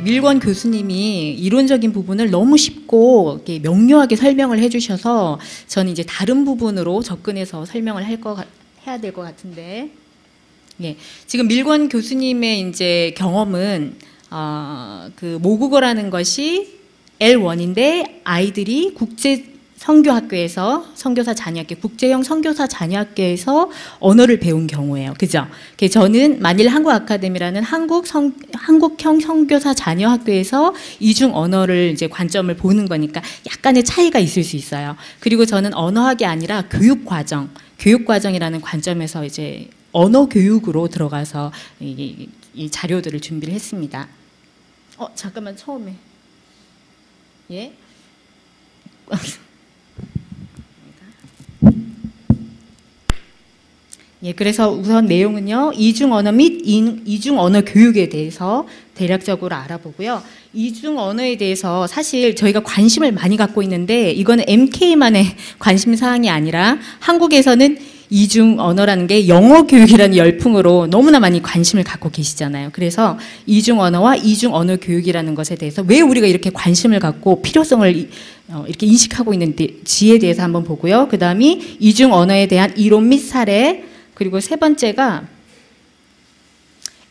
밀권 교수님이 이론적인 부분을 너무 쉽고 이렇게 명료하게 설명을 해주셔서 저는 이제 다른 부분으로 접근해서 설명을 해야 될 것 같은데, 예, 지금 밀권 교수님의 이제 경험은 그 모국어라는 것이 L1인데 아이들이 국제 선교학교에서 선교사 자녀학교, 국제형 선교사 자녀학교에서 언어를 배운 경우예요. 그죠? 저는 만일 한국 아카데미라는 한국형 선교사 자녀학교에서 이중 언어를 이제 관점을 보는 거니까 약간의 차이가 있을 수 있어요. 그리고 저는 언어학이 아니라 교육과정이라는 관점에서 이제 언어 교육으로 들어가서 이 자료들을 준비를 했습니다. 잠깐만, 처음에. 예? 예, 그래서 우선 내용은요, 이중 언어 및 이중 언어 교육에 대해서 대략적으로 알아보고요. 이중 언어에 대해서 사실 저희가 관심을 많이 갖고 있는데 이거는 MK만의 관심 사항이 아니라 한국에서는 이중 언어라는 게 영어 교육이라는 열풍으로 너무나 많이 관심을 갖고 계시잖아요. 그래서 이중 언어와 이중 언어 교육이라는 것에 대해서 왜 우리가 이렇게 관심을 갖고 필요성을 이렇게 인식하고 있는지에 대해서 한번 보고요. 그 다음에 이중 언어에 대한 이론 및 사례, 그리고 세 번째가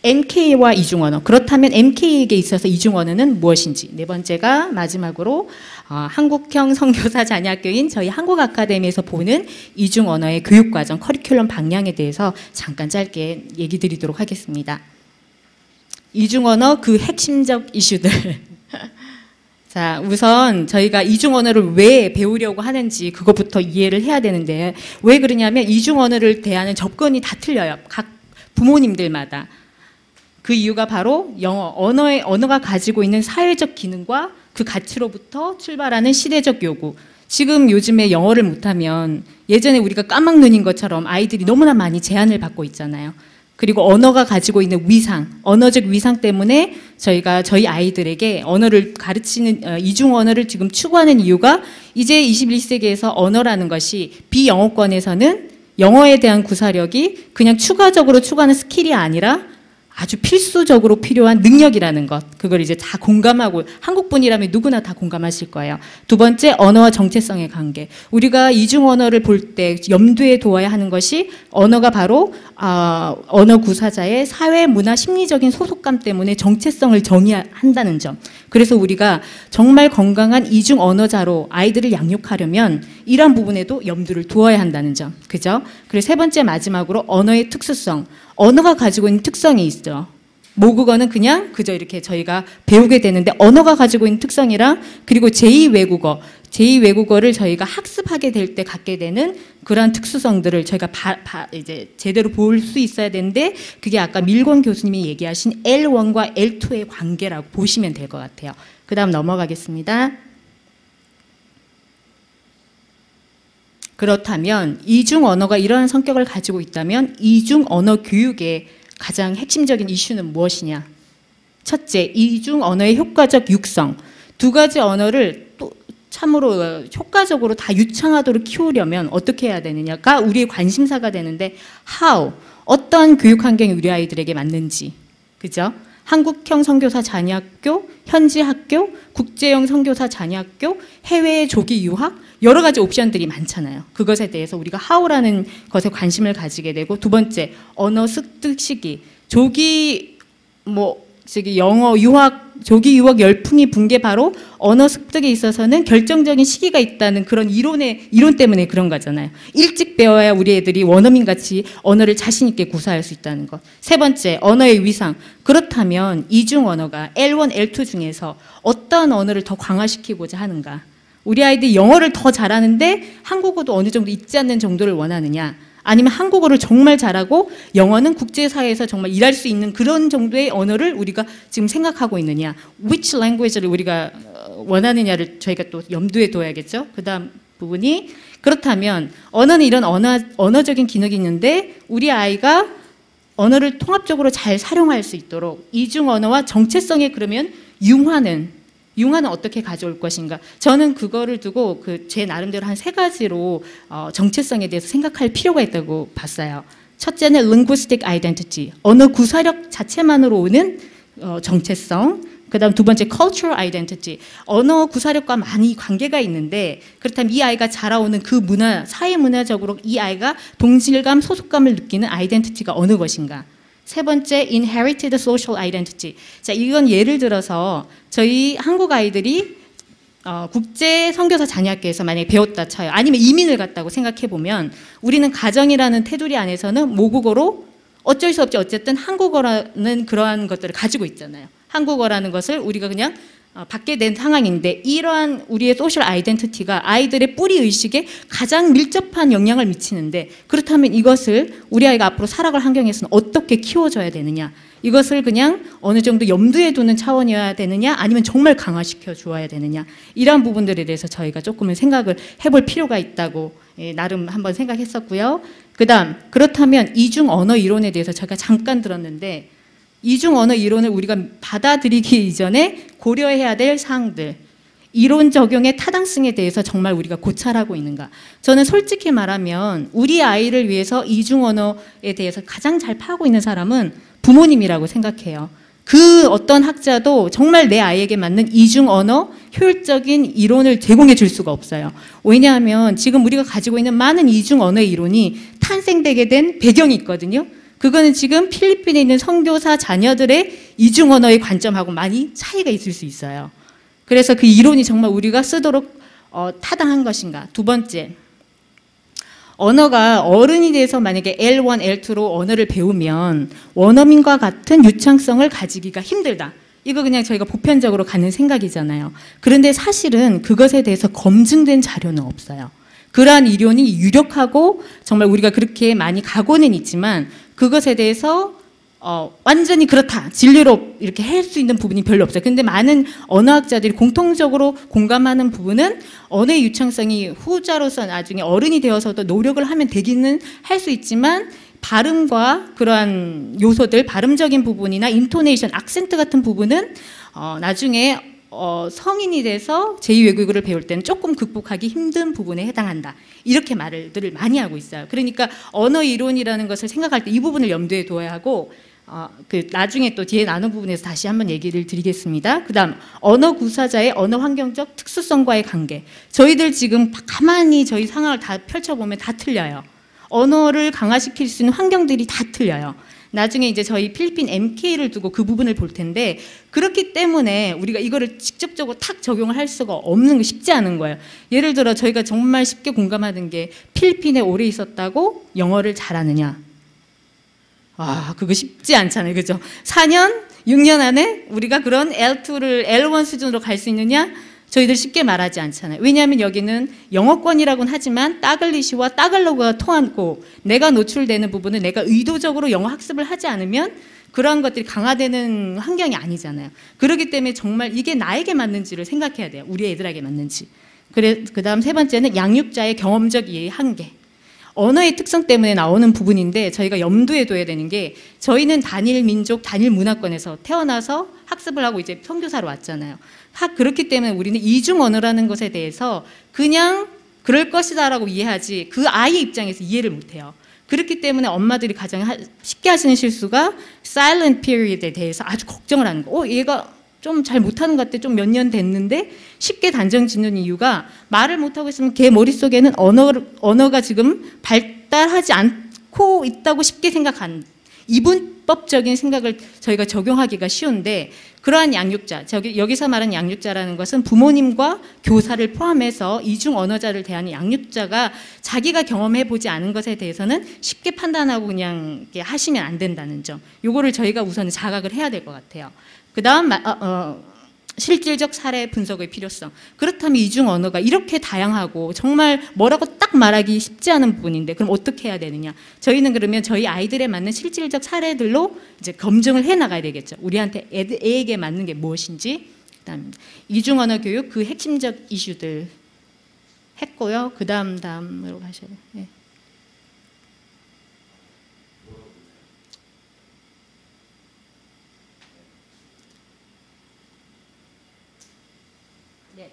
MK와 이중 언어. 그렇다면 MK에게 있어서 이중 언어는 무엇인지. 네 번째가 마지막으로 한국형 선교사 자녀학교인 저희 한국 아카데미에서 보는 이중 언어의 교육 과정, 커리큘럼 방향에 대해서 잠깐 짧게 얘기 드리도록 하겠습니다. 이중 언어 그 핵심적 이슈들. 자, 우선 저희가 이중 언어를 왜 배우려고 하는지 그것부터 이해를 해야 되는데, 왜 그러냐면 이중 언어를 대하는 접근이 다 틀려요. 각 부모님들마다. 그 이유가 바로 언어가 가지고 있는 사회적 기능과 그 가치로부터 출발하는 시대적 요구. 지금 요즘에 영어를 못하면 예전에 우리가 까막눈인 것처럼 아이들이 너무나 많이 제한을 받고 있잖아요. 그리고 언어가 가지고 있는 위상, 언어적 위상 때문에 저희가 저희 아이들에게 언어를 가르치는 이중 언어를 지금 추구하는 이유가 이제 21세기에서 언어라는 것이 비영어권에서는 영어에 대한 구사력이 그냥 추가적으로 추구하는 스킬이 아니라 아주 필수적으로 필요한 능력이라는 것, 그걸 이제 다 공감하고, 한국 분이라면 누구나 다 공감하실 거예요. 두 번째, 언어와 정체성의 관계. 우리가 이중 언어를 볼 때 염두에 두어야 하는 것이 언어가 바로 언어 구사자의 사회, 문화, 심리적인 소속감 때문에 정체성을 정의한다는 점. 그래서 우리가 정말 건강한 이중 언어자로 아이들을 양육하려면 이러한 부분에도 염두를 두어야 한다는 점. 그죠? 그리고 세 번째, 마지막으로 언어의 특수성. 언어가 가지고 있는 특성이 있죠. 모국어는 그냥 그저 이렇게 저희가 배우게 되는데, 언어가 가지고 있는 특성이랑 그리고 제2외국어를 저희가 학습하게 될 때 갖게 되는 그러한 특수성들을 저희가 이제 제대로 볼 수 있어야 되는데, 그게 아까 밀권 교수님이 얘기하신 L1과 L2의 관계라고 보시면 될 것 같아요. 그 다음 넘어가겠습니다. 그렇다면 이중 언어가 이러한 성격을 가지고 있다면 이중 언어 교육의 가장 핵심적인 이슈는 무엇이냐? 첫째, 이중 언어의 효과적 육성. 두 가지 언어를 또 참으로 효과적으로 다 유창하도록 키우려면 어떻게 해야 되느냐가 우리의 관심사가 되는데, how, 어떤 교육 환경이 우리 아이들에게 맞는지, 그죠? 한국형 선교사 자녀학교, 현지 학교, 국제형 선교사 자녀학교, 해외 조기 유학, 여러 가지 옵션들이 많잖아요. 그것에 대해서 우리가 how라는 것에 관심을 가지게 되고, 두 번째, 언어 습득 시기. 영어 유학, 조기 유학 열풍이 분 게 바로 언어 습득에 있어서는 결정적인 시기가 있다는 그런 이론 때문에 그런 거잖아요. 일찍 배워야 우리 애들이 원어민같이 언어를 자신 있게 구사할 수 있다는 것. 세 번째, 언어의 위상. 그렇다면 이중 언어가 L1, L2 중에서 어떤 언어를 더 강화시키고자 하는가? 우리 아이들이 영어를 더 잘하는데 한국어도 어느 정도 잊지 않는 정도를 원하느냐? 아니면 한국어를 정말 잘하고 영어는 국제사회에서 정말 일할 수 있는 그런 정도의 언어를 우리가 지금 생각하고 있느냐? Which language를 우리가 원하느냐를 저희가 또 염두에 둬야겠죠? 그 다음 부분이, 그렇다면 언어는 이런 언어적인 기능이 있는데 우리 아이가 언어를 통합적으로 잘 사용할 수 있도록 이중 언어와 정체성에 그러면 융화는 어떻게 가져올 것인가? 저는 그거를 두고 제 나름대로 한 3가지로 정체성에 대해서 생각할 필요가 있다고 봤어요. 첫째는 linguistic identity, 언어 구사력 자체만으로 오는 정체성. 그다음 두 번째 cultural identity. 언어 구사력과 많이 관계가 있는데 그렇다면 이 아이가 자라오는 그 문화, 사회 문화적으로 이 아이가 동질감, 소속감을 느끼는 아이덴티티가 어느 것인가. 세 번째 inherited social identity. 자, 이건 예를 들어서 저희 한국 아이들이 국제 선교사 자녀학교에서 만약에 배웠다 쳐요. 아니면 이민을 갔다고 생각해 보면 우리는 가정이라는 테두리 안에서는 모국어로 어쩔 수 없이 어쨌든 한국어라는 그러한 것들을 가지고 있잖아요. 한국어라는 것을 우리가 그냥 받게 된 상황인데 이러한 우리의 소셜 아이덴티티가 아이들의 뿌리 의식에 가장 밀접한 영향을 미치는데 그렇다면 이것을 우리 아이가 앞으로 살아갈 환경에서는 어떻게 키워줘야 되느냐. 이것을 그냥 어느 정도 염두에 두는 차원이어야 되느냐 아니면 정말 강화시켜 주어야 되느냐. 이러한 부분들에 대해서 저희가 조금은 생각을 해볼 필요가 있다고 나름 한번 생각했었고요. 그렇다면 이중 언어 이론에 대해서 제가 잠깐 들었는데 이중 언어 이론을 우리가 받아들이기 이전에 고려해야 될 사항들, 이론 적용의 타당성에 대해서 정말 우리가 고찰하고 있는가. 저는 솔직히 말하면 우리 아이를 위해서 이중 언어에 대해서 가장 잘 파고 있는 사람은 부모님이라고 생각해요. 그 어떤 학자도 정말 내 아이에게 맞는 이중 언어 효율적인 이론을 제공해 줄 수가 없어요. 왜냐하면 지금 우리가 가지고 있는 많은 이중 언어의 이론이 탄생되게 된 배경이 있거든요. 그거는 지금 필리핀에 있는 선교사 자녀들의 이중 언어의 관점하고 많이 차이가 있을 수 있어요. 그래서 그 이론이 정말 우리가 쓰도록 타당한 것인가. 두 번째, 언어가 어른이 돼서 만약에 L1, L2로 언어를 배우면 원어민과 같은 유창성을 가지기가 힘들다. 이거 그냥 저희가 보편적으로 갖는 생각이잖아요. 그런데 사실은 그것에 대해서 검증된 자료는 없어요. 그러한 이론이 유력하고 정말 우리가 그렇게 많이 가고는 있지만 그것에 대해서 완전히 그렇다, 진리로 이렇게 할 수 있는 부분이 별로 없어요. 근데 많은 언어학자들이 공통적으로 공감하는 부분은 언어의 유창성이 후자로서 나중에 어른이 되어서도 노력을 하면 되기는 할 수 있지만 발음과 그러한 요소들, 발음적인 부분이나 인토네이션, 악센트 같은 부분은 나중에 성인이 돼서 제2외국어를 배울 때는 조금 극복하기 힘든 부분에 해당한다. 이렇게 말들을 많이 하고 있어요. 그러니까 언어 이론이라는 것을 생각할 때 이 부분을 염두에 두어야 하고 나중에 또 뒤에 나눈 부분에서 다시 한번 얘기를 드리겠습니다. 그 다음 언어 구사자의 언어 환경적 특수성과의 관계. 저희들 지금 가만히 저희 상황을 다 펼쳐보면 다 틀려요. 언어를 강화시킬 수 있는 환경들이 다 틀려요. 나중에 이제 저희 필리핀 MK를 두고 그 부분을 볼 텐데 그렇기 때문에 우리가 이거를 직접적으로 탁 적용을 할 수가 없는 게 쉽지 않은 거예요. 예를 들어 저희가 정말 쉽게 공감하는 게 필리핀에 오래 있었다고 영어를 잘하느냐. 그거 쉽지 않잖아요. 그죠? 4년, 6년 안에 우리가 그런 L2를 L1 수준으로 갈 수 있느냐? 저희들 쉽게 말하지 않잖아요. 왜냐하면 여기는 영어권이라고는 하지만 따글리시와 따글로그가 통하고 내가 노출되는 부분은 내가 의도적으로 영어 학습을 하지 않으면 그러한 것들이 강화되는 환경이 아니잖아요. 그렇기 때문에 정말 이게 나에게 맞는지를 생각해야 돼요. 우리 애들에게 맞는지. 그 다음 세 번째는 양육자의 경험적 이해의 한계. 언어의 특성 때문에 나오는 부분인데 저희가 염두에 둬야 되는 게 저희는 단일 민족, 단일 문화권에서 태어나서 학습을 하고 이제 선교사로 왔잖아요. 그렇기 때문에 우리는 이중 언어라는 것에 대해서 그냥 그럴 것이다라고 이해하지 그 아이의 입장에서 이해를 못해요. 그렇기 때문에 엄마들이 가장 쉽게 하시는 실수가 silent period에 대해서 아주 걱정을 하는 거. 얘가 좀 잘 못하는 것 같아. 좀 몇 년 됐는데 쉽게 단정 짓는 이유가 말을 못하고 있으면 걔 머릿속에는 언어가 지금 발달하지 않고 있다고 쉽게 생각하는 이분법적인 생각을 저희가 적용하기가 쉬운데 그러한 양육자, 여기서 말하는 양육자라는 것은 부모님과 교사를 포함해서 이중 언어자를 대하는 양육자가 자기가 경험해보지 않은 것에 대해서는 쉽게 판단하고 그냥 하시면 안 된다는 점. 요거를 저희가 우선 자각을 해야 될 것 같아요. 그 다음 실질적 사례 분석의 필요성. 그렇다면 이중 언어가 이렇게 다양하고 정말 뭐라고 딱 말하기 쉽지 않은 부분인데 그럼 어떻게 해야 되느냐. 저희는 그러면 저희 아이들에 맞는 실질적 사례들로 이제 검증을 해 나가야 되겠죠. 우리한테 애에게 맞는 게 무엇인지. 그다음 이중 언어 교육 그 핵심적 이슈들 했고요. 다음으로 가셔야 돼요. 네.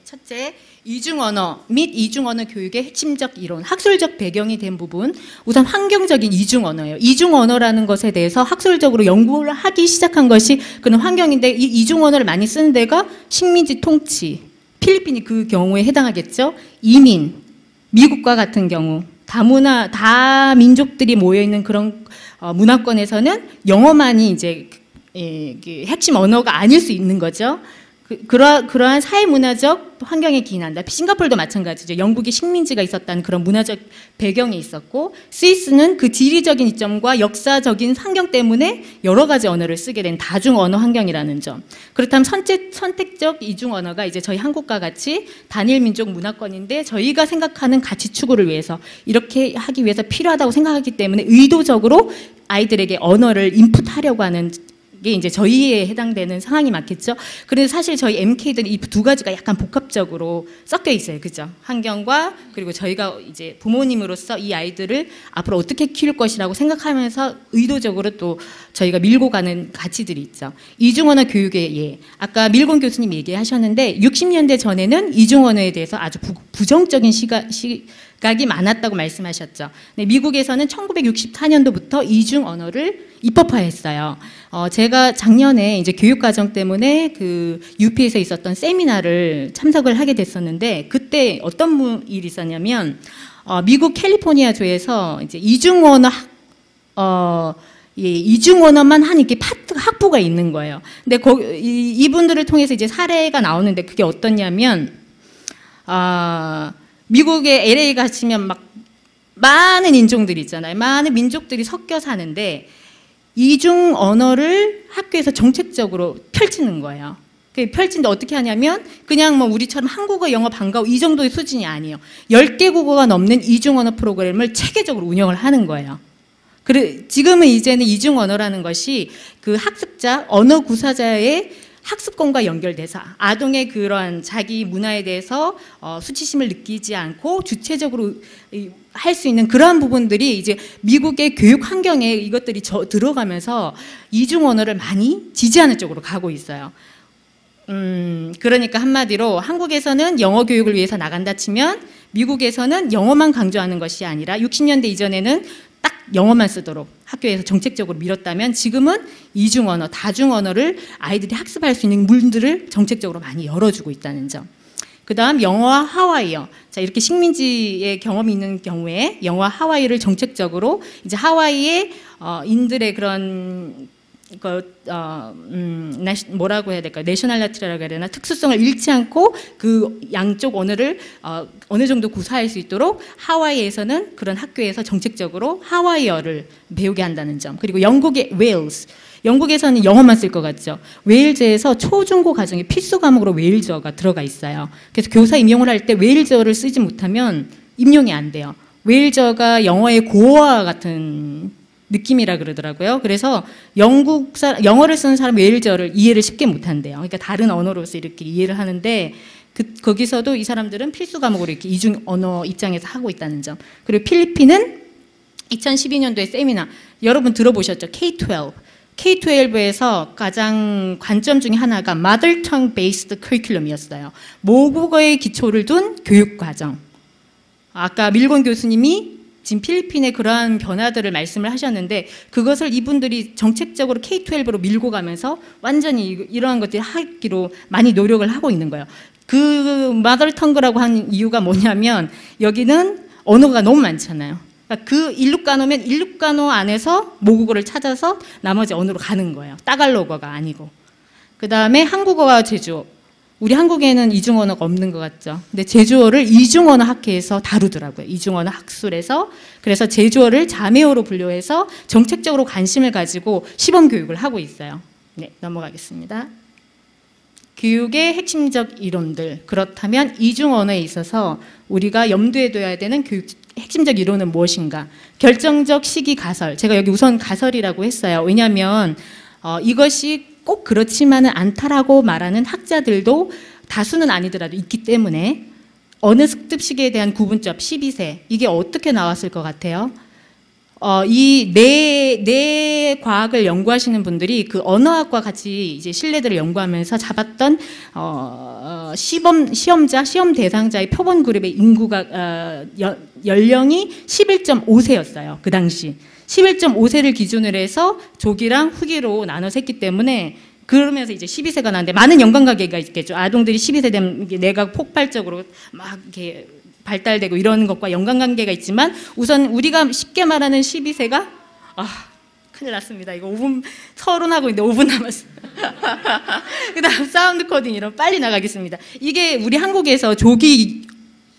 첫째, 이중언어 및 이중언어 교육의 핵심적 이론, 학술적 배경이 된 부분. 우선 환경적인 이중언어예요. 이중언어라는 것에 대해서 학술적으로 연구를 하기 시작한 것이 그런 환경인데, 이 이중언어를 많이 쓰는 데가 식민지 통치, 필리핀이 그 경우에 해당하겠죠. 이민, 미국과 같은 경우 다문화, 다민족들이 모여있는 그런 문화권에서는 영어만이 이제 핵심 언어가 아닐 수 있는 거죠. 그러한 사회문화적 환경에 기인한다. 싱가포르도 마찬가지죠. 영국이 식민지가 있었다는 그런 문화적 배경이 있었고, 스위스는 그 지리적인 이점과 역사적인 환경 때문에 여러 가지 언어를 쓰게 된 다중 언어 환경이라는 점. 그렇다면 선택적 이중 언어가 이제 저희 한국과 같이 단일 민족 문화권인데, 저희가 생각하는 가치 추구를 위해서 이렇게 하기 위해서 필요하다고 생각하기 때문에 의도적으로 아이들에게 언어를 인풋하려고 하는 게 이제 저희에 해당되는 상황이 맞겠죠. 그래서 사실 저희 MK들은 이 두 가지가 약간 복합적으로 섞여 있어요. 그죠? 환경과 그리고 저희가 이제 부모님으로서 이 아이들을 앞으로 어떻게 키울 것이라고 생각하면서 의도적으로 또 저희가 밀고 가는 가치들이 있죠. 이중언어 교육의 예. 아까 밀곤 교수님 얘기하셨는데 60년대 전에는 이중언어에 대해서 아주 부정적인 시각이 많았다고 말씀하셨죠. 네, 미국에서는 1964년도부터 이중 언어를 입법화했어요. 제가 작년에 이제 교육과정 때문에 그 UP에서 있었던 세미나를 참석을 하게 됐었는데, 그때 어떤 일이 있었냐면, 미국 캘리포니아주에서 이제 이중언어 이중언어만 한 이렇게 학부가 있는 거예요. 근데 이분들을 통해서 이제 사례가 나오는데, 그게 어떠냐면, 미국의 LA 가시면 막 많은 인종들이 있잖아요. 많은 민족들이 섞여 사는데 이중 언어를 학교에서 정책적으로 펼치는 거예요. 펼친데 어떻게 하냐면 그냥 뭐 우리처럼 한국어, 영어, 방과후 이 정도의 수준이 아니에요. 10개 국어가 넘는 이중 언어 프로그램을 체계적으로 운영을 하는 거예요. 지금은 이제는 이중 언어라는 것이 그 학습자, 언어 구사자의 학습권과 연결돼서 아동의 그러한 자기 문화에 대해서 수치심을 느끼지 않고 주체적으로 할 수 있는 그러한 부분들이 이제 미국의 교육 환경에 이것들이 들어가면서 이중 언어를 많이 지지하는 쪽으로 가고 있어요. 그러니까 한마디로 한국에서는 영어 교육을 위해서 나간다 치면 미국에서는 영어만 강조하는 것이 아니라 60년대 이전에는 딱 영어만 쓰도록 학교에서 정책적으로 밀었다면 지금은 이중 언어, 다중 언어를 아이들이 학습할 수 있는 문들을 정책적으로 많이 열어주고 있다는 점. 그 다음 영어와 하와이어. 자, 이렇게 식민지의 경험이 있는 경우에 영어와 하와이를 정책적으로 이제 하와이의 인들의 그런 뭐라고 해야 될까요? 내셔널리티라고 해야 되나? 특수성을 잃지 않고 그 양쪽 언어를 어느 정도 구사할 수 있도록 하와이에서는 그런 학교에서 정책적으로 하와이어를 배우게 한다는 점. 그리고 영국의 웨일스. 영국에서는 영어만 쓸 것 같죠. 웨일즈에서 초중고 과정에 필수 과목으로 웨일즈어가 들어가 있어요. 그래서 교사 임용을 할 때 웨일즈어를 쓰지 못하면 임용이 안 돼요. 웨일즈어가 영어의 고어와 같은 느낌이라 그러더라고요. 그래서 영어를 쓰는 사람 웨일즈어를 이해를 쉽게 못한대요. 그러니까 다른 언어로서 이렇게 이해를 하는데 거기서도 이 사람들은 필수 과목으로 이렇게 이중 언어 입장에서 하고 있다는 점. 그리고 필리핀은 2012년도에 세미나 여러분 들어보셨죠? K-12. K-12에서 가장 관점 중에 하나가 Mother Tongue Based Curriculum이었어요. 모국어의 기초를 둔 교육과정. 아까 밀곤 교수님이 지금 필리핀의 그러한 변화들을 말씀을 하셨는데 그것을 이분들이 정책적으로 K-12로 밀고 가면서 완전히 이러한 것들을 하기로 많이 노력을 하고 있는 거예요. 그 Mother Tongue라고 한 이유가 뭐냐면 여기는 언어가 너무 많잖아요. 그 일루카노면 일루카노 안에서 모국어를 찾아서 나머지 언어로 가는 거예요. 따갈로거가 아니고. 그 다음에 한국어와 제주어. 우리 한국에는 이중언어가 없는 것 같죠. 근데 제주어를 이중언어 학회에서 다루더라고요. 이중언어 학술에서. 그래서 제주어를 자매어로 분류해서 정책적으로 관심을 가지고 시범교육을 하고 있어요. 네, 넘어가겠습니다. 교육의 핵심적 이론들. 그렇다면 이중언어에 있어서 우리가 염두에 둬야 되는 핵심적 이론은 무엇인가? 결정적 시기 가설. 제가 여기 우선 가설이라고 했어요. 왜냐하면 이것이 꼭 그렇지만은 않다라고 말하는 학자들도 다수는 아니더라도 있기 때문에 어느 습득 시기에 대한 구분점 12세 이게 어떻게 나왔을 것 같아요? 이 뇌 과학을 연구하시는 분들이 그 언어학과 같이 이제 신뢰들을 연구하면서 잡았던 시험 대상자의 표본 그룹의 인구가 연령이 11.5세였어요. 그 당시 11.5세를 기준으로 해서 조기랑 후기로 나눠서 했기 때문에 그러면서 이제 12세가 나는데 많은 연관관계가 있겠죠. 아동들이 12세 되면 뇌가 폭발적으로 막 이렇게 발달되고 이런 것과 연관관계가 있지만 우선 우리가 쉽게 말하는 12세가 큰일 났습니다. 이거 5분 서론하고 있는데 5분 남았어요. 그 다음 사운드 코딩 이런 빨리 나가겠습니다. 이게 우리 한국에서 조기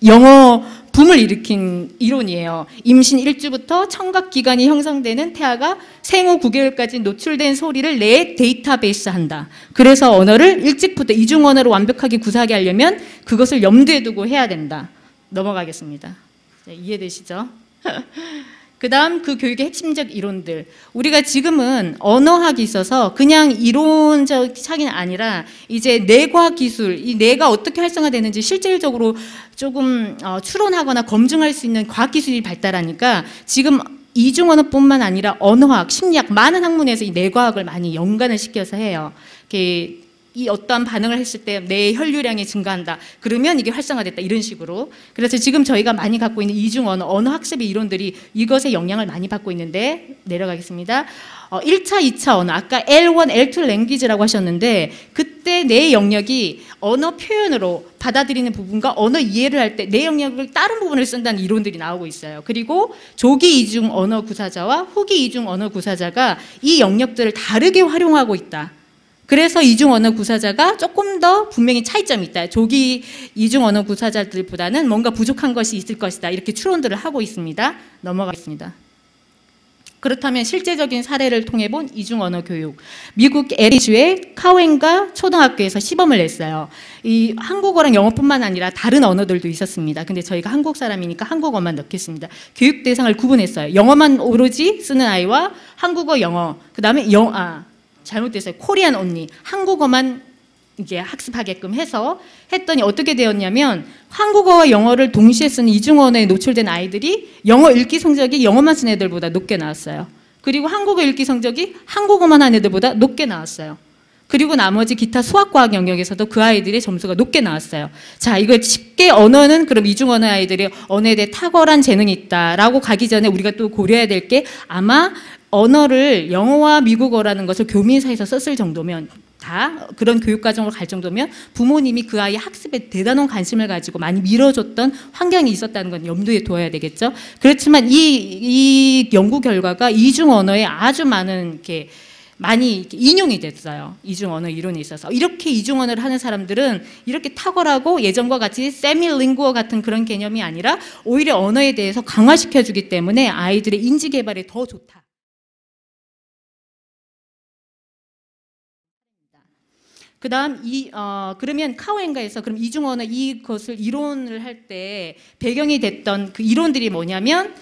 영어 붐을 일으킨 이론이에요. 임신 1주부터 청각기관이 형성되는 태아가 생후 9개월까지 노출된 소리를 내 데이터베이스 한다. 그래서 언어를 일찍부터 이중 언어를 완벽하게 구사하게 하려면 그것을 염두에 두고 해야 된다. 넘어가겠습니다. 이해되시죠? 그 다음 그 교육의 핵심적 이론들. 우리가 지금은 언어학이 있어서 그냥 이론적 차이는 아니라 이제 뇌과학 기술, 이 뇌가 어떻게 활성화되는지 실질적으로 조금 추론하거나 검증할 수 있는 과학기술이 발달하니까 지금 이중언어뿐만 아니라 언어학, 심리학, 많은 학문에서 이 뇌과학을 많이 연관을 시켜서 해요. 이렇게 이 어떠한 반응을 했을 때 뇌의 혈류량이 증가한다. 그러면 이게 활성화됐다. 이런 식으로. 그래서 지금 저희가 많이 갖고 있는 이중언어, 언어학습의 이론들이 이것에 영향을 많이 받고 있는데 내려가겠습니다. 1차, 2차 언어. 아까 L1, L2 랭귀지라고 하셨는데 그때 뇌의 영역이 언어 표현으로 받아들이는 부분과 언어 이해를 할 때 뇌 영역을 다른 부분을 쓴다는 이론들이 나오고 있어요. 그리고 조기 이중 언어 구사자와 후기 이중 언어 구사자가 이 영역들을 다르게 활용하고 있다. 그래서 이중 언어 구사자가 조금 더 분명히 차이점이 있다. 조기 이중 언어 구사자들보다는 뭔가 부족한 것이 있을 것이다. 이렇게 추론들을 하고 있습니다. 넘어가겠습니다. 그렇다면 실제적인 사례를 통해 본 이중 언어 교육. 미국 LA주의 카웬가 초등학교에서 시범을 냈어요. 이 한국어랑 영어뿐만 아니라 다른 언어들도 있었습니다. 근데 저희가 한국 사람이니까 한국어만 넣겠습니다. 교육 대상을 구분했어요. 영어만 오로지 쓰는 아이와 한국어, 영어. 그다음에 잘못됐어요. 코리안 언니. 한국어만 이게 학습하게끔 해서 했더니 어떻게 되었냐면 한국어와 영어를 동시에 쓰는 이중언어에 노출된 아이들이 영어 읽기 성적이 영어만 쓴 애들보다 높게 나왔어요. 그리고 한국어 읽기 성적이 한국어만 한 애들보다 높게 나왔어요. 그리고 나머지 기타 수학과학 영역에서도 그 아이들의 점수가 높게 나왔어요. 자, 이거 쉽게 언어는 그럼 이중언어 아이들이 언어에 대해 탁월한 재능이 있다라고 가기 전에 우리가 또 고려해야 될 게 아마 언어를 영어와 미국어라는 것을 교민사에서 썼을 정도면 다 그런 교육과정으로 갈 정도면 부모님이 그 아이의 학습에 대단한 관심을 가지고 많이 밀어줬던 환경이 있었다는 건 염두에 둬야 되겠죠. 그렇지만 이 연구 결과가 이중 언어에 아주 많은 이렇게 많이 인용이 됐어요. 이중 언어 이론에 있어서. 이렇게 이중 언어를 하는 사람들은 이렇게 탁월하고 예전과 같이 세미링구어 같은 그런 개념이 아니라 오히려 언어에 대해서 강화시켜주기 때문에 아이들의 인지 개발에 더 좋다. 그 다음, 그러면 카오엔가에서 그럼 이중언어 이것을 이론을 할 때 배경이 됐던 그 이론들이 뭐냐면,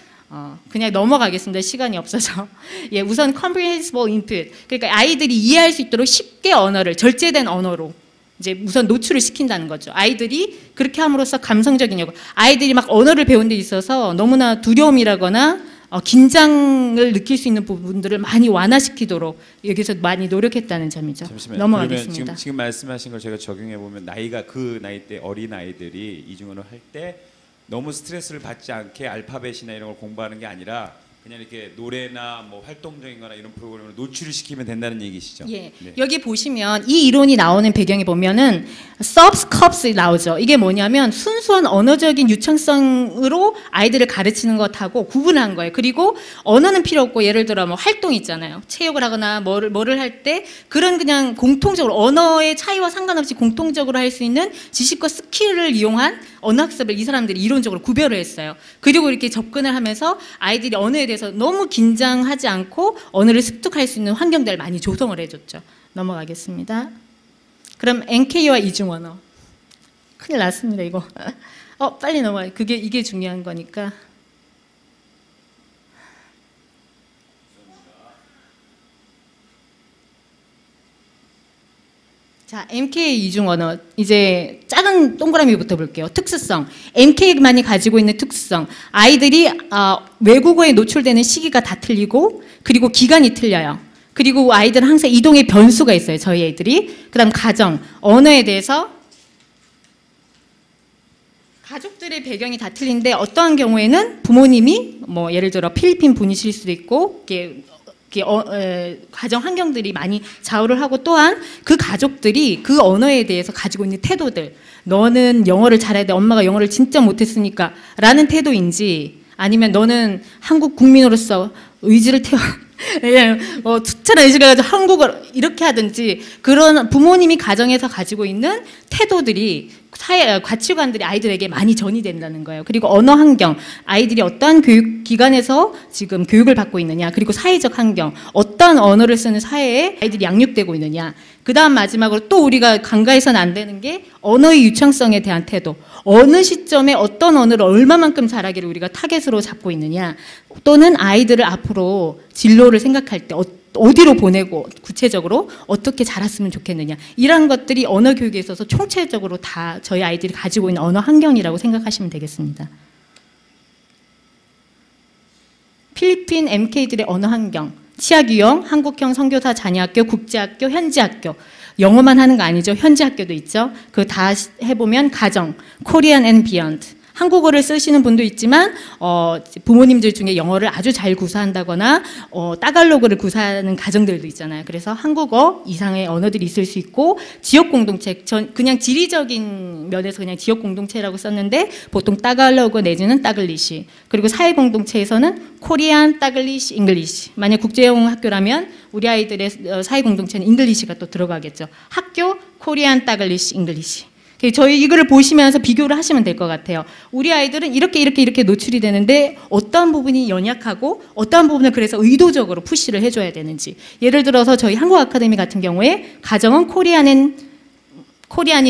그냥 넘어가겠습니다. 시간이 없어서. 예, 우선 comprehensible input. 그러니까 아이들이 이해할 수 있도록 쉽게 언어를, 절제된 언어로 이제 우선 노출을 시킨다는 거죠. 아이들이 그렇게 함으로써 감성적인 요구. 아이들이 막 언어를 배우는 데 있어서 너무나 두려움이라거나 긴장을 느낄 수 있는 부분들을 많이 완화시키도록 여기서 많이 노력했다는 점이죠. 잠시만요. 넘어가겠습니다. 지금 말씀하신 걸 제가 적용해 보면 나이가 그 나이 때 어린 아이들이 이중언어 할 때 너무 스트레스를 받지 않게 알파벳이나 이런 걸 공부하는 게 아니라 그냥 이렇게 노래나 뭐 활동적인거나 이런 프로그램을 노출을 시키면 된다는 얘기시죠? 예. 네. 여기 보시면 이 이론이 나오는 배경에 보면은 subs, cups이 나오죠. 이게 뭐냐면 순수한 언어적인 유창성으로 아이들을 가르치는 것하고 구분한 거예요. 그리고 언어는 필요 없고 예를 들어 뭐 활동 있잖아요. 체육을 하거나 뭐를 할 때 그런 그냥 공통적으로 언어의 차이와 상관없이 공통적으로 할 수 있는 지식과 스킬을 이용한 언어 학습을 이 사람들이 이론적으로 구별을 했어요. 그리고 이렇게 접근을 하면서 아이들이 언어에 대해서 너무 긴장하지 않고 언어를 습득할 수 있는 환경들을 많이 조성을 해줬죠. 넘어가겠습니다. 그럼 NK와 이중언어. 큰일 났습니다, 이거. 빨리 넘어가요. 이게 중요한 거니까. 자, MK 이중 언어 이제 작은 동그라미부터 볼게요. 특수성. MK만이 가지고 있는 특수성. 아이들이 외국어에 노출되는 시기가 다 틀리고 그리고 기간이 틀려요. 그리고 아이들은 항상 이동의 변수가 있어요. 저희 애들이. 그다음 가정, 언어에 대해서 가족들의 배경이 다 틀린데 어떠한 경우에는 부모님이 뭐 예를 들어 필리핀 분이실 수도 있고 가정 환경들이 많이 좌우를 하고 또한 그 가족들이 그 언어에 대해서 가지고 있는 태도들 너는 영어를 잘해야 돼 엄마가 영어를 진짜 못했으니까 라는 태도인지 아니면 너는 한국 국민으로서 의지를 태워 투철한 의지를 가지고 한국어를 이렇게 하든지 그런 부모님이 가정에서 가지고 있는 태도들이 사회 가치관들이 아이들에게 많이 전이 된다는 거예요. 그리고 언어 환경, 아이들이 어떠한 교육 기관에서 지금 교육을 받고 있느냐, 그리고 사회적 환경, 어떠한 언어를 쓰는 사회에 아이들이 양육되고 있느냐. 그다음 마지막으로 또 우리가 간과해서는 안 되는 게 언어의 유창성에 대한 태도. 어느 시점에 어떤 언어를 얼마만큼 잘하기를 우리가 타겟으로 잡고 있느냐. 또는 아이들을 앞으로 진로를 생각할 때 어디로 보내고 구체적으로 어떻게 자랐으면 좋겠느냐. 이런 것들이 언어 교육에 있어서 총체적으로 다 저희 아이들이 가지고 있는 언어 환경이라고 생각하시면 되겠습니다. 필리핀 MK들의 언어 환경. 치아 유형, 한국형 선교사 자녀학교, 국제학교, 현지학교. 영어만 하는 거 아니죠. 현지학교도 있죠. 그거 다 해보면 가정, Korean and Beyond. 한국어를 쓰시는 분도 있지만 부모님들 중에 영어를 아주 잘 구사한다거나 따갈로그를 구사하는 가정들도 있잖아요. 그래서 한국어 이상의 언어들이 있을 수 있고 지역 공동체, 그냥 지리적인 면에서 그냥 지역 공동체라고 썼는데 보통 따갈로그 내지는 따글리시. 그리고 사회 공동체에서는 코리안, 따글리시, 잉글리시. 만약 국제영어 학교라면 우리 아이들의 사회 공동체는 잉글리시가 또 들어가겠죠. 학교 코리안, 따글리시, 잉글리시. 저희 이거를 보시면서 비교를 하시면 될 것 같아요. 우리 아이들은 이렇게 노출이 되는데 어떠한 부분이 연약하고 어떠한 부분을 그래서 의도적으로 푸시를 해줘야 되는지. 예를 들어서 저희 한국 아카데미 같은 경우에 가정은 코리안이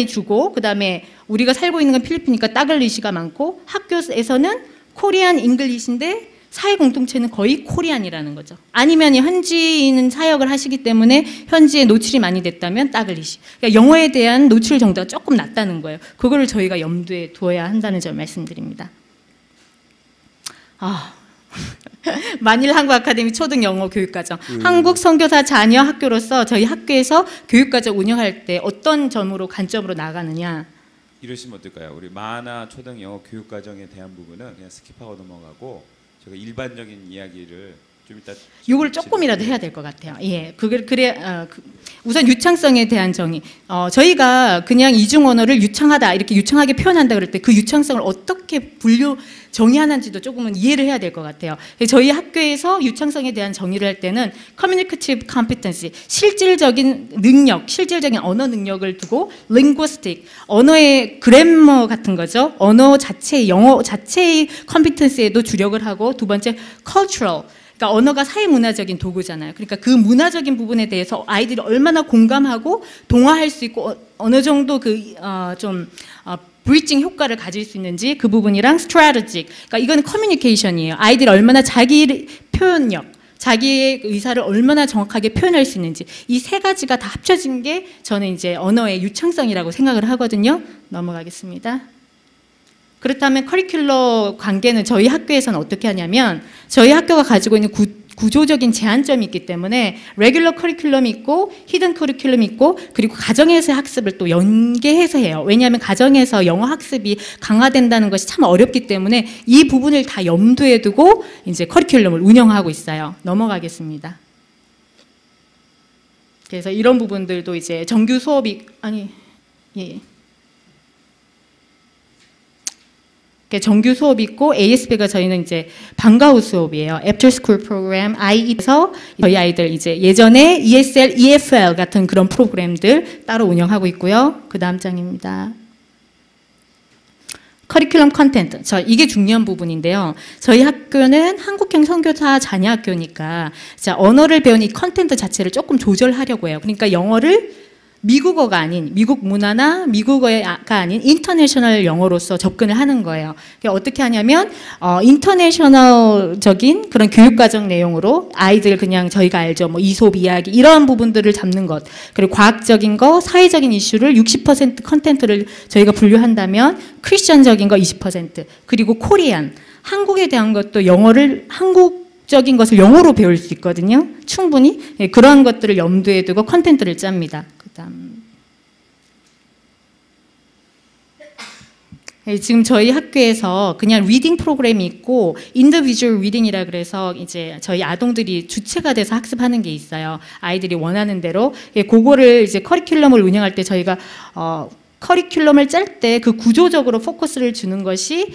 주고 그다음에 우리가 살고 있는 건 필리핀이니까 따글리시가 많고 학교에서는 코리안 잉글리시인데 사회 공동체는 거의 코리안이라는 거죠. 아니면 현지인 사역을 하시기 때문에 현지에 노출이 많이 됐다면 따글리시. 그러니까 영어에 대한 노출 정도가 조금 낮다는 거예요. 그거를 저희가 염두에 두어야 한다는 점을 말씀드립니다. 만일 한국 아카데미 초등 영어 교육과정, 한국 선교사 자녀 학교로서 저희 학교에서 교육과정 운영할 때 어떤 점으로 관점으로 나가느냐. 이러시면 어떨까요? 우리 만화 초등 영어 교육과정에 대한 부분은 그냥 스킵하고 넘어가고 제가 일반적인 이야기를 좀 이따 이걸 조금이라도 해야 될 것 같아요. 예, 우선 유창성에 대한 정의. 저희가 그냥 이중 언어를 유창하다 이렇게 유창하게 표현한다 그럴 때 그 유창성을 어떻게 정의하는지도 조금은 이해를 해야 될 것 같아요. 저희 학교에서 유창성에 대한 정의를 할 때는 communicative competency, 실질적인 능력, 실질적인 언어 능력을 두고 linguistic, 언어의 그래머 같은 거죠. 언어 자체의 영어 자체의 competency에도 주력을 하고 두 번째 cultural. 그러니까 언어가 사회문화적인 도구잖아요. 그러니까 그 문화적인 부분에 대해서 아이들이 얼마나 공감하고 동화할 수 있고 어느 정도 브리징 효과를 가질 수 있는지 그 부분이랑 strategic. 그러니까 이건 커뮤니케이션이에요. 아이들이 얼마나 자기 표현력, 자기의 의사를 얼마나 정확하게 표현할 수 있는지 이 세 가지가 다 합쳐진 게 저는 이제 언어의 유창성이라고 생각을 하거든요. 넘어가겠습니다. 그렇다면 커리큘러 관계는 저희 학교에서는 어떻게 하냐면 저희 학교가 가지고 있는 구조적인 제한점이 있기 때문에 레귤러 커리큘럼이 있고 히든 커리큘럼이 있고 그리고 가정에서의 학습을 또 연계해서 해요. 왜냐하면 가정에서 영어 학습이 강화된다는 것이 참 어렵기 때문에 이 부분을 다 염두에 두고 이제 커리큘럼을 운영하고 있어요. 넘어가겠습니다. 그래서 이런 부분들도 이제 정규 수업이 정규 수업이 있고 ASB가 저희는 이제 방과 후 수업이에요. After School Program, IE에서 저희 아이들 이제 예전에 ESL, EFL 같은 그런 프로그램들 따로 운영하고 있고요. 그 다음 장입니다. 커리큘럼 컨텐트. 이게 중요한 부분인데요. 저희 학교는 한국형 선교사 자녀 학교니까 언어를 배운 이 컨텐트 자체를 조금 조절하려고 해요. 그러니까 영어를 미국어가 아닌 미국 문화나 미국어가 아닌 인터내셔널 영어로서 접근을 하는 거예요. 어떻게 하냐면 인터내셔널적인 그런 교육과정 내용으로 아이들 그냥 저희가 알죠. 뭐 이솝 이야기 이러한 부분들을 잡는 것, 그리고 과학적인 거, 사회적인 이슈를 60% 컨텐츠를 저희가 분류한다면 크리스천적인 거 20%, 그리고 코리안, 한국에 대한 것도 영어를 한국적인 것을 영어로 배울 수 있거든요. 충분히 그러한 것들을 염두에 두고 컨텐츠를 짭니다. 지금 저희 학교에서 그냥 리딩 프로그램이 있고 인디비주얼 리딩이라 그래서 이제 저희 아동들이 주체가 돼서 학습하는 게 있어요. 아이들이 원하는 대로. 그거를 이제 커리큘럼을 운영할 때 저희가 커리큘럼을 짤 때 그 구조적으로 포커스를 주는 것이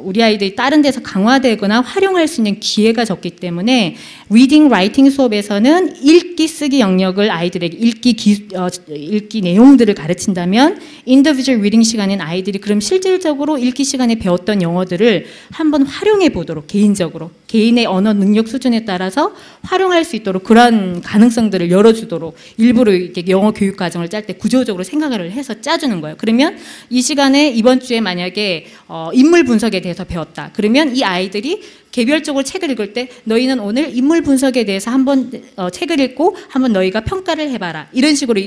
우리 아이들이 다른 데서 강화되거나 활용할 수 있는 기회가 적기 때문에 리딩, 라이팅 수업에서는 읽기, 쓰기 영역을 아이들에게 읽기 내용들을 가르친다면 인디비주얼 리딩 시간엔 아이들이 그럼 실질적으로 읽기 시간에 배웠던 영어들을 한번 활용해 보도록 개인적으로 개인의 언어 능력 수준에 따라서 활용할 수 있도록 그런 가능성들을 열어주도록 일부러 이렇게 영어 교육 과정을 짤 때 구조적으로 생각을 해서 짜주는 거예요. 그러면 이 시간에 이번 주에 만약에 인물 분석에 대해서 배웠다. 그러면 이 아이들이 개별적으로 책을 읽을 때 너희는 오늘 인물 분석에 대해서 한번 책을 읽고 한번 너희가 평가를 해봐라. 이런 식으로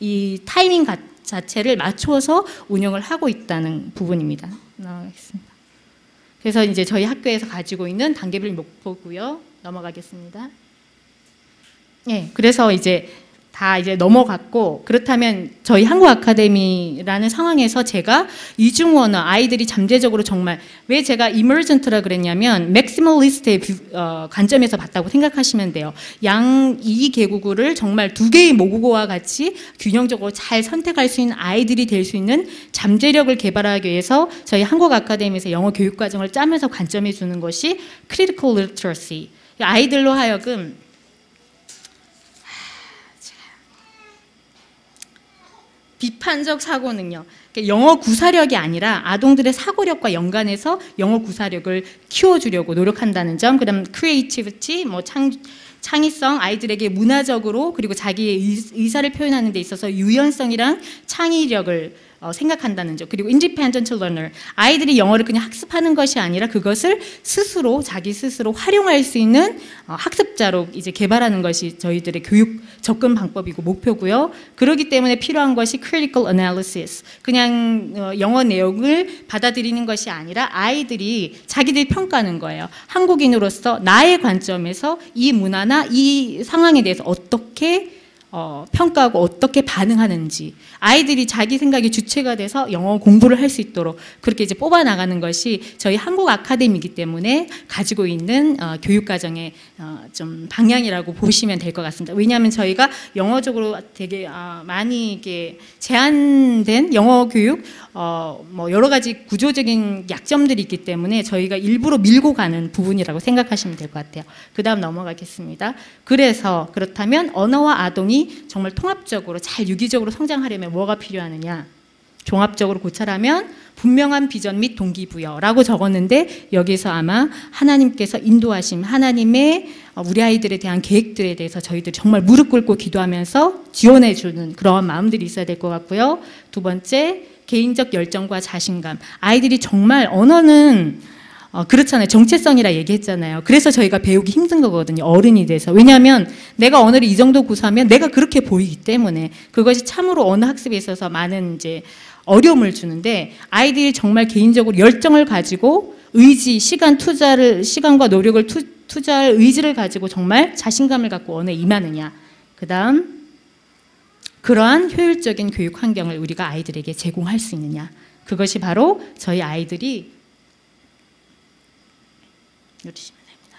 이 타이밍 자체를 맞춰서 운영을 하고 있다는 부분입니다. 나가겠습니다. 그래서 이제 저희 학교에서 가지고 있는 단계별 목표고요. 넘어가겠습니다. 네, 그래서 이제 다 이제 넘어갔고, 그렇다면 저희 한국 아카데미라는 상황에서 제가 이중 언어 아이들이 잠재적으로 정말 왜 제가 이머전트라 그랬냐면 맥시멀리스트의 관점에서 봤다고 생각하시면 돼요. 양 이 개국어를 정말 두 개의 모국어와 같이 균형적으로 잘 선택할 수 있는 아이들이 될 수 있는 잠재력을 개발하기 위해서 저희 한국 아카데미에서 영어 교육 과정을 짜면서 관점해 주는 것이 critical literacy. 아이들로 하여금 비판적 사고 능력, 영어 구사력이 아니라 아동들의 사고력과 연관해서 영어 구사력을 키워주려고 노력한다는 점. 그다음 creativity, 뭐 창의성, 아이들에게 문화적으로 그리고 자기의 의사를 표현하는 데 있어서 유연성이랑 창의력을 생각한다는 점. 그리고 independent learner, 아이들이 영어를 그냥 학습하는 것이 아니라 그것을 스스로 자기 스스로 활용할 수 있는 학습자로 이제 개발하는 것이 저희들의 교육 접근 방법이고 목표고요. 그렇기 때문에 필요한 것이 critical analysis, 그냥 영어 내용을 받아들이는 것이 아니라 아이들이 자기들이 평가하는 거예요. 한국인으로서 나의 관점에서 이 문화나 이 상황에 대해서 어떻게 평가하고 어떻게 반응하는지, 아이들이 자기 생각의 주체가 돼서 영어 공부를 할 수 있도록 그렇게 이제 뽑아 나가는 것이 저희 한국 아카데미이기 때문에 가지고 있는 교육과정의 좀 방향이라고 보시면 될 것 같습니다. 왜냐하면 저희가 영어적으로 되게 많이 이게 제한된 영어 교육, 뭐 여러 가지 구조적인 약점들이 있기 때문에 저희가 일부러 밀고 가는 부분이라고 생각하시면 될 것 같아요. 그 다음 넘어가겠습니다. 그래서 그렇다면 언어와 아동이 정말 통합적으로 잘 유기적으로 성장하려면 뭐가 필요하느냐? 종합적으로 고찰하면 분명한 비전 및 동기부여라고 적었는데, 여기서 아마 하나님께서 인도하심, 하나님의 우리 아이들에 대한 계획들에 대해서 저희들 정말 무릎 꿇고 기도하면서 지원해 주는 그런 마음들이 있어야 될 것 같고요. 두 번째, 개인적 열정과 자신감. 아이들이 정말 언어는 그렇잖아요. 정체성이라 얘기했잖아요. 그래서 저희가 배우기 힘든 거거든요. 어른이 돼서. 왜냐하면 내가 언어를 이 정도 구사하면 내가 그렇게 보이기 때문에 그것이 참으로 언어 학습에 있어서 많은 이제 어려움을 주는데, 아이들이 정말 개인적으로 열정을 가지고 의지, 시간과 노력을 투자할 의지를 가지고 정말 자신감을 갖고 언어에 임하느냐. 그 다음, 그러한 효율적인 교육 환경을 우리가 아이들에게 제공할 수 있느냐. 그것이 바로 저희 아이들이 누르시면 됩니다.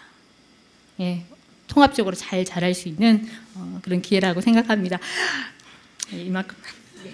예, 통합적으로 잘 자랄 수 있는 그런 기회라고 생각합니다. 예, 이만큼. 네.